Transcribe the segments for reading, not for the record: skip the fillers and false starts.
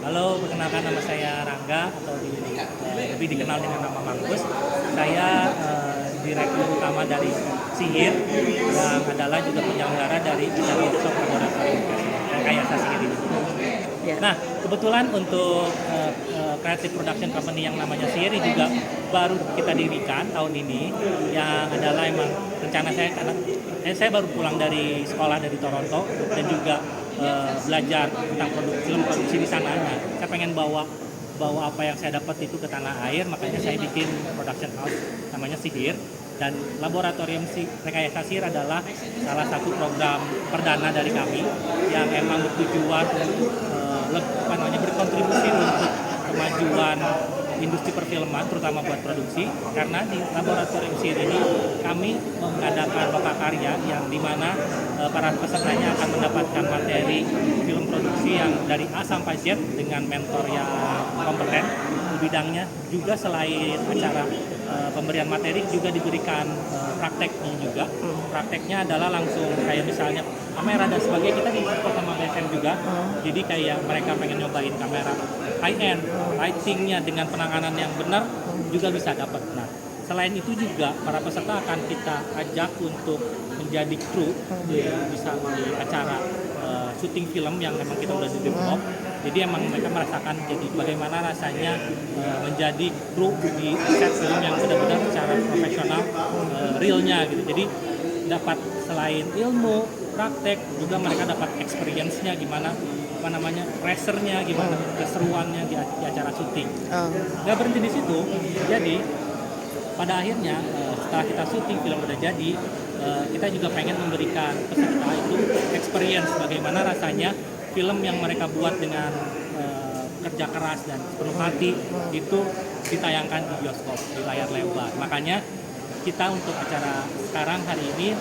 Halo, perkenalkan nama saya Rangga atau lebih dikenal dengan nama Mangkus. Saya direktur utama dari Sihir yang adalah juga penyelenggara dari acara workshop laboratorium rekayasa sihir ini. Ya. Nah, kebetulan untuk creative production company yang namanya Sihir ini juga baru kita dirikan tahun ini, yang adalah emang rencana saya karena saya baru pulang dari sekolah dari Toronto dan juga belajar tentang film produksi di sana. Nah, saya pengen bawa apa yang saya dapat itu ke tanah air, makanya saya bikin production house namanya Sihir. Dan laboratorium rekayasa sihir adalah salah satu program perdana dari kami yang emang bertujuan untuk berkontribusi untuk kemajuan industri perfilman, terutama buat produksi. Karena di laboratorium sihir ini kami mengadakan loka karya yang dimana para pesertanya akan mendapatkan materi film produksi yang dari A sampai Z dengan mentor yang kompeten di bidangnya. Juga selain acara pemberian materi juga diberikan prakteknya juga. Prakteknya adalah langsung kayak misalnya kamera dan sebagainya, kita di support sama BSM juga. Jadi kayak mereka pengen nyobain kamera high end, lightingnya dengan penanganan yang benar juga bisa dapat. Nah, selain itu juga para peserta akan kita ajak untuk menjadi kru bisa di acara syuting film yang memang kita udah develop. Jadi emang mereka merasakan jadi bagaimana rasanya menjadi kru di set film yang benar-benar secara profesional, realnya gitu. Jadi dapat selain ilmu, praktek, juga mereka dapat experience-nya gimana, pressure-nya gimana, keseruannya di acara syuting. Nggak berhenti di situ. Jadi pada akhirnya setelah kita syuting film udah jadi, kita juga pengen memberikan peserta itu experience bagaimana rasanya film yang mereka buat dengan kerja keras dan penuh hati itu ditayangkan di bioskop, di layar lebar. Makanya kita untuk acara sekarang hari ini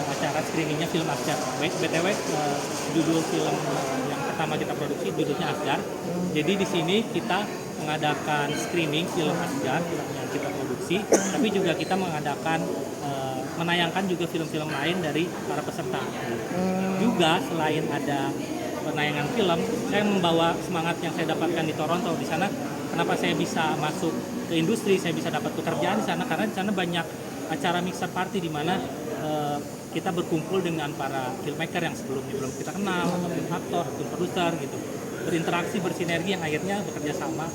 acara screeningnya film Asgar. BTW judul film yang pertama kita produksi judulnya Asgar. Jadi di sini kita mengadakan screening film Asgar yang kita produksi, tapi juga kita mengadakan menayangkan juga film-film lain dari para peserta. Juga selain ada penayangan film, saya membawa semangat yang saya dapatkan di Toronto. Di sana kenapa saya bisa masuk ke industri, saya bisa dapat pekerjaan di sana karena di sana banyak acara mixer party di mana kita berkumpul dengan para filmmaker yang sebelumnya belum kita kenal, atau film aktor, film produser gitu. Berinteraksi, bersinergi yang akhirnya bekerja sama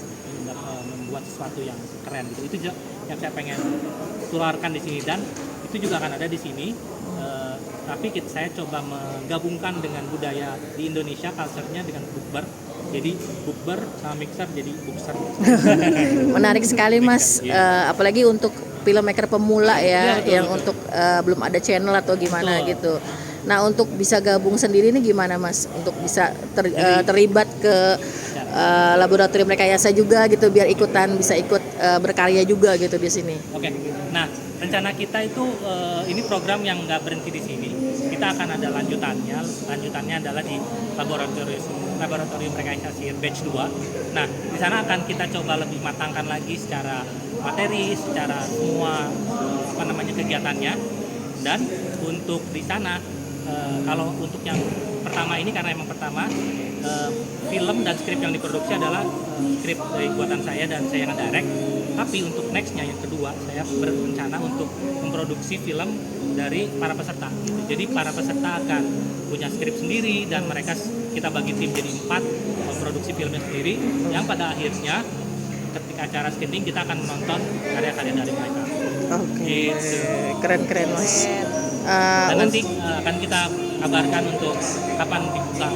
membuat sesuatu yang keren gitu. Itu yang saya pengen tularkan di sini, dan itu juga akan ada di sini. Tapi saya coba menggabungkan dengan budaya di Indonesia, culture-nya dengan bukber. Jadi bukber sama mixer jadi bukser. Menarik sekali Mas, apalagi untuk filmmaker pemula ya, betul, yang betul. Untuk belum ada channel atau gimana betul. Gitu. Nah, untuk bisa gabung sendiri ini gimana Mas? Untuk bisa terlibat ke laboratorium rekayasa juga gitu, biar bisa ikut berkarya juga gitu di sini. Oke. Nah, rencana kita itu ini program yang nggak berhenti di sini. Kita akan ada lanjutannya. Lanjutannya adalah di laboratorium rekayasa sihir batch 2. Nah, di sana akan kita coba lebih matangkan lagi secara materi, secara semua kegiatannya. Dan untuk di sana kalau untuk yang pertama ini, karena emang pertama film dan skrip yang diproduksi adalah skrip dari buatan saya dan saya yang direct. Tapi untuk nextnya yang kedua, saya berencana untuk memproduksi film dari para peserta gitu. Jadi para peserta akan punya skrip sendiri dan kita bagi tim jadi 4 memproduksi filmnya sendiri, yang pada akhirnya ketika acara screening kita akan menonton karya-karya dari mereka. Oke. Gitu. Keren Mas. Dan nanti akan kita kabarkan untuk kapan dibuka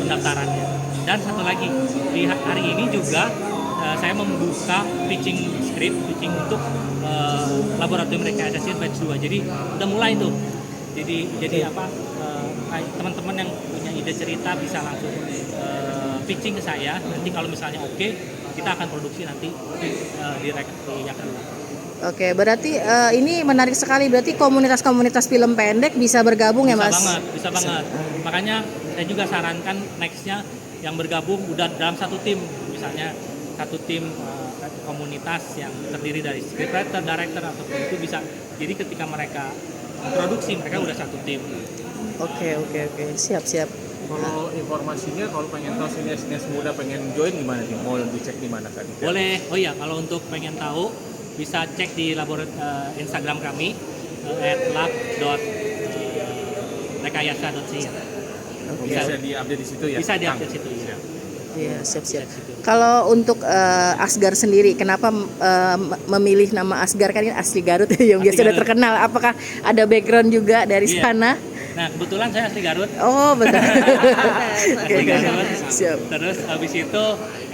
pendaftarannya. Dan satu lagi, di hari ini juga saya membuka pitching untuk laboratorium rekayasa sihir batch 2. Jadi udah mulai tuh. Jadi teman-teman yang punya ide cerita bisa langsung pitching ke saya. Nanti kalau misalnya oke, kita akan produksi nanti direct di yang kedua. Oke, berarti ini menarik sekali. Berarti komunitas-komunitas film pendek bisa bergabung ya Mas? Bisa banget. Makanya saya juga sarankan nextnya yang bergabung udah dalam satu tim, misalnya satu tim komunitas yang terdiri dari scriptwriter, director atau itu bisa. Jadi ketika mereka produksi mereka udah satu tim. Oke, siap. Kalau informasinya, kalau pengen tahu sinias muda pengen join gimana nih? Mau dicek di mana tadi? Boleh. Oh iya, kalau untuk pengen tahu bisa cek di Instagram kami @lab.rekayasa.sia. Bisa diupdate di situ ya? Bisa Kang? diupdate situ ya. Iya, siap-siap. Kalau untuk Asgar sendiri, kenapa memilih nama Asgar, kan ini asli Garut yang Asli biasa udah Garut. terkenal? Apakah ada background juga dari Iya. sana? Nah, kebetulan saya asli Garut. Oh, betul. Asli Garut. Siap. Terus habis itu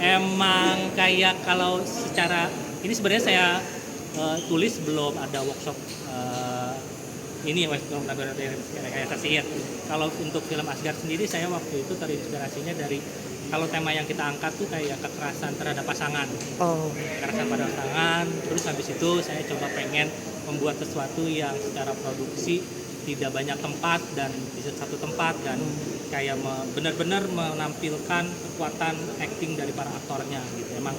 emang kayak kalau secara ini sebenarnya saya tulis belum ada workshop ini workshop rekayasa sihir. Kalau untuk film Asgar sendiri saya waktu itu terinspirasinya dari kalau tema yang kita angkat tuh kayak kekerasan terhadap pasangan. Oh, Kekerasan pada pasangan. Terus habis itu saya coba pengen membuat sesuatu yang secara produksi tidak banyak tempat dan di satu tempat dan kayak benar-benar menampilkan kekuatan acting dari para aktornya gitu. Emang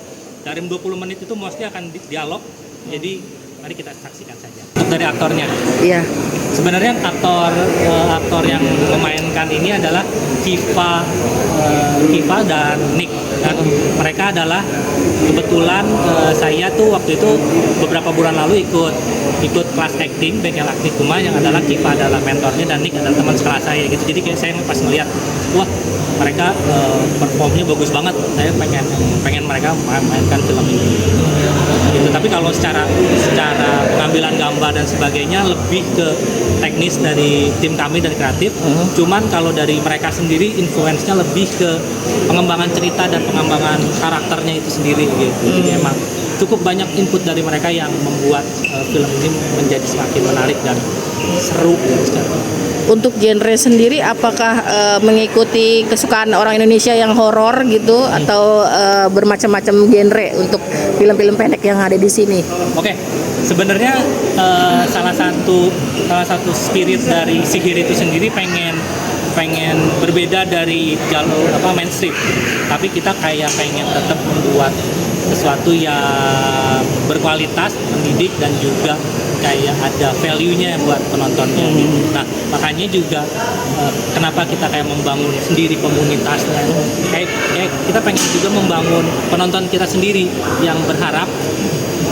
dari 20 menit itu mostly akan dialog. Jadi mari kita saksikan saja. Untuk dari aktornya. iya. Sebenarnya aktor yang memainkan ini adalah Kiva dan Nick. Nah, mereka adalah kebetulan saya tuh waktu itu beberapa bulan lalu ikut kelas acting Bengkel Aktikuma yang adalah Kiva adalah mentornya dan Nick adalah teman sekelas saya gitu. Jadi kayak saya pas ngeliat, wah mereka performnya bagus banget. Saya pengen mereka mainkan film ini. Gitu. Tapi kalau secara pengambilan gambar dan sebagainya lebih ke teknis dari tim kami dan kreatif. Cuman kalau dari mereka sendiri influence-nya lebih ke pengembangan cerita dan pengembangan karakternya itu sendiri gitu. Jadi emang cukup banyak input dari mereka yang membuat film ini menjadi semakin menarik dan seru gitu secara. Untuk genre sendiri, apakah mengikuti kesukaan orang Indonesia yang horor gitu, atau bermacam-macam genre untuk film-film pendek yang ada di sini? Oke, sebenarnya salah satu spirit dari sihir itu sendiri pengen berbeda dari jalur mainstream, tapi kita kayak pengen tetap membuat sesuatu yang berkualitas, mendidik dan juga kayak ada value-nya buat penontonnya. Nah, makanya juga kenapa kita kayak membangun sendiri komunitasnya. Kayak kita pengen juga membangun penonton kita sendiri yang berharap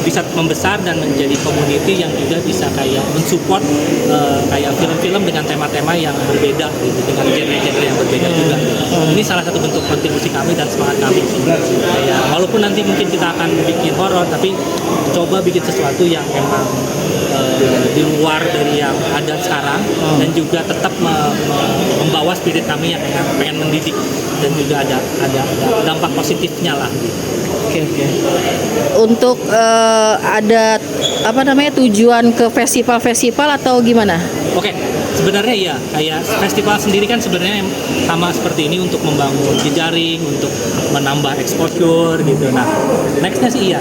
bisa membesar dan menjadi community yang juga bisa kayak mensupport kayak film-film dengan tema-tema yang berbeda gitu, dengan genre-genre yang berbeda juga. Ini salah satu bentuk kontribusi kami dan semangat kami. Kayak walaupun nanti mungkin kita akan bikin horor, tapi coba bikin sesuatu yang emang di luar dari yang ada sekarang dan juga tetap membawa spirit kami yang pengen mendidik dan juga ada dampak positifnya lah. Oke. Untuk ada tujuan ke festival-festival atau gimana? Oke, sebenarnya iya, kayak festival sendiri kan sebenarnya sama seperti ini untuk membangun jejaring, untuk menambah exposure gitu. Nah, nextnya sih ya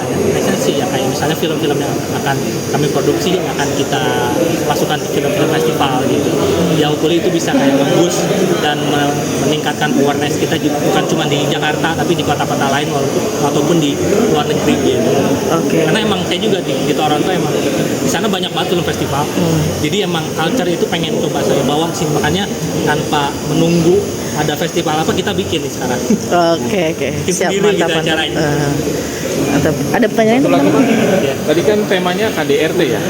kayak misalnya film-film yang akan kami produksi yang akan kita masukkan ke film-film festival gitu. Ya hopefully itu bisa kayak nge-boost dan meningkatkan awareness kita juga, bukan cuma di Jakarta tapi di kota-kota lain ataupun di luar negeri gitu. Oke. Karena emang saya juga di Toronto emang di sana banyak banget film festival. Jadi emang culture itu pengen coba saya bawa sih, makanya tanpa menunggu ada festival apa kita bikin nih sekarang. Oke. Bikin Siap, sendiri mantap. gitu acaranya. Ada pertanyaan? Satu lagi, Bang. Iya. Tadi kan temanya KDRT ya?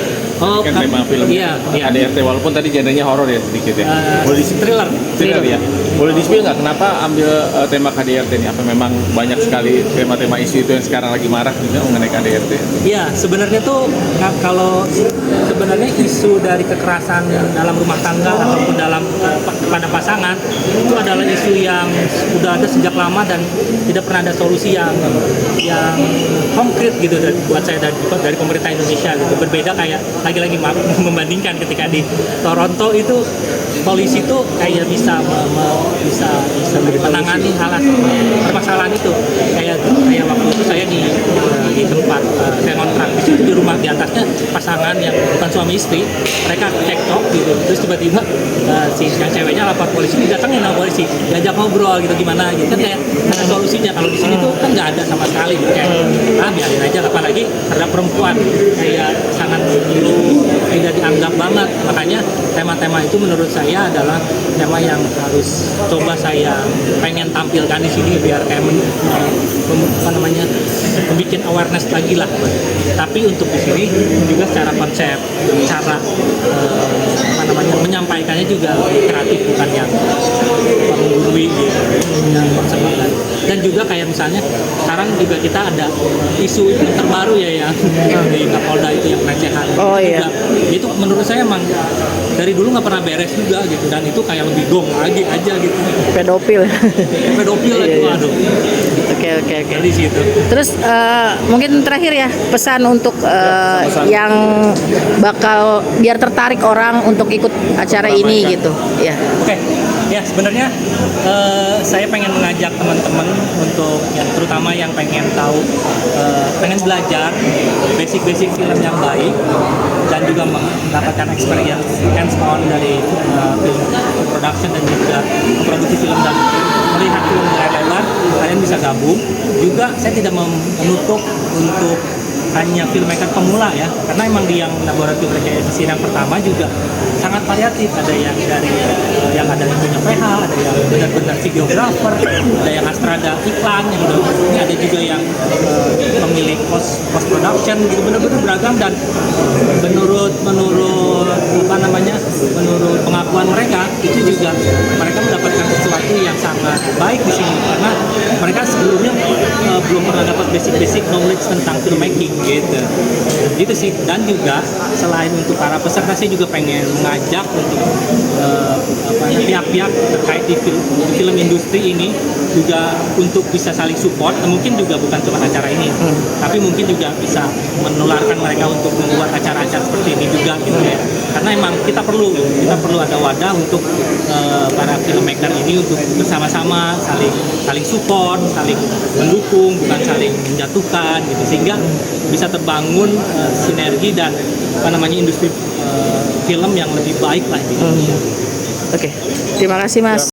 Oh, Kan tema filmnya iya. KDRT, walaupun tadi genrenya horor ya sedikit ya. Boleh Thriller. Thriller ya. Boleh di-spill nggak kenapa ambil tema KDRT ini? Apa memang banyak sekali tema-tema isu itu yang sekarang lagi marak juga mengenai KDRT? Iya, sebenarnya tuh kalau sebenarnya isu dari kekerasan dalam rumah tangga ataupun dalam pada pasangan itu adalah isu yang sudah ada sejak lama dan tidak pernah ada solusi yang konkret gitu buat saya dari pemerintah Indonesia gitu. Berbeda kayak lagi-lagi membandingkan ketika di Toronto itu polisi tuh kayak bisa menangani permasalahan itu. Kayak waktu itu saya di tempat saya kontrak di situ, di rumah di atasnya pasangan yang bukan suami istri, mereka cekcok gitu, terus tiba-tiba si yang ceweknya lapor polisi, didatengin sama polisi, diajak ngobrol gitu gimana gitu kan, kayak ada solusinya. Kalau di sini tuh kan nggak ada sama sekali gitu, kayak biarin aja, apalagi terhadap perempuan kayak sangat low tidak dianggap banget. Makanya tema-tema itu menurut saya adalah tema yang harus coba saya pengen tampilkan di sini biar kayak membuat awareness lagi lah. Tapi untuk di sini juga secara konsep, cara menyampaikannya juga kreatif, bukan yang menggurui gitu, yang konsep banget. Dan juga kayak misalnya sekarang juga kita ada isu yang terbaru ya yang di Kapolda itu yang pelecehan. Oh, iya. Itu menurut saya emang dari dulu nggak pernah beres juga gitu, dan itu kayak lebih gong lagi aja gitu. Pedofil. Pedofil Iya, itu, iya. aduh. Oke. Dari situ. Terus mungkin terakhir ya pesan untuk yang bakal biar tertarik orang untuk ikut acara ini gitu. Ya. Oke, ya sebenarnya saya pengen mengajak teman-teman untuk yang terutama yang pengen tahu, pengen belajar basic-basic film yang baik dan juga mendapatkan experience hands-on dari film production dan juga produksi film dan melihat film di layar lebar, kalian bisa gabung. Juga saya tidak menutup untuk hanya filmmaker pemula ya, karena emang di yang laboratorium rekayasa sidang pertama juga sangat variatif. Ada yang dari yang ada yang punya PH, ada yang benar-benar videographer, ada yang astrada iklan, yang ini ada juga yang pemilik post production gitu, benar-benar beragam. Dan menurut pengakuan mereka itu juga mereka mendapatkan sesuatu yang sangat baik di sini, karena mereka sebelumnya belum pernah dapat basic knowledge tentang filmmaking gitu sih. Dan juga selain untuk para peserta, saya juga pengen mengajak untuk pihak-pihak terkait di film industri ini juga untuk bisa saling support. Mungkin juga bukan cuma acara ini, tapi mungkin juga bisa menularkan mereka untuk membuat acara-acara seperti ini juga gitu ya. Karena emang kita perlu ada wadah untuk para filmmaker ini untuk bersama-sama saling support, saling mendukung, bukan saling menjatuhkan gitu, sehingga bisa terbangun sinergi dan industri film yang lebih baik lah di Indonesia. Oke. Terima kasih Mas.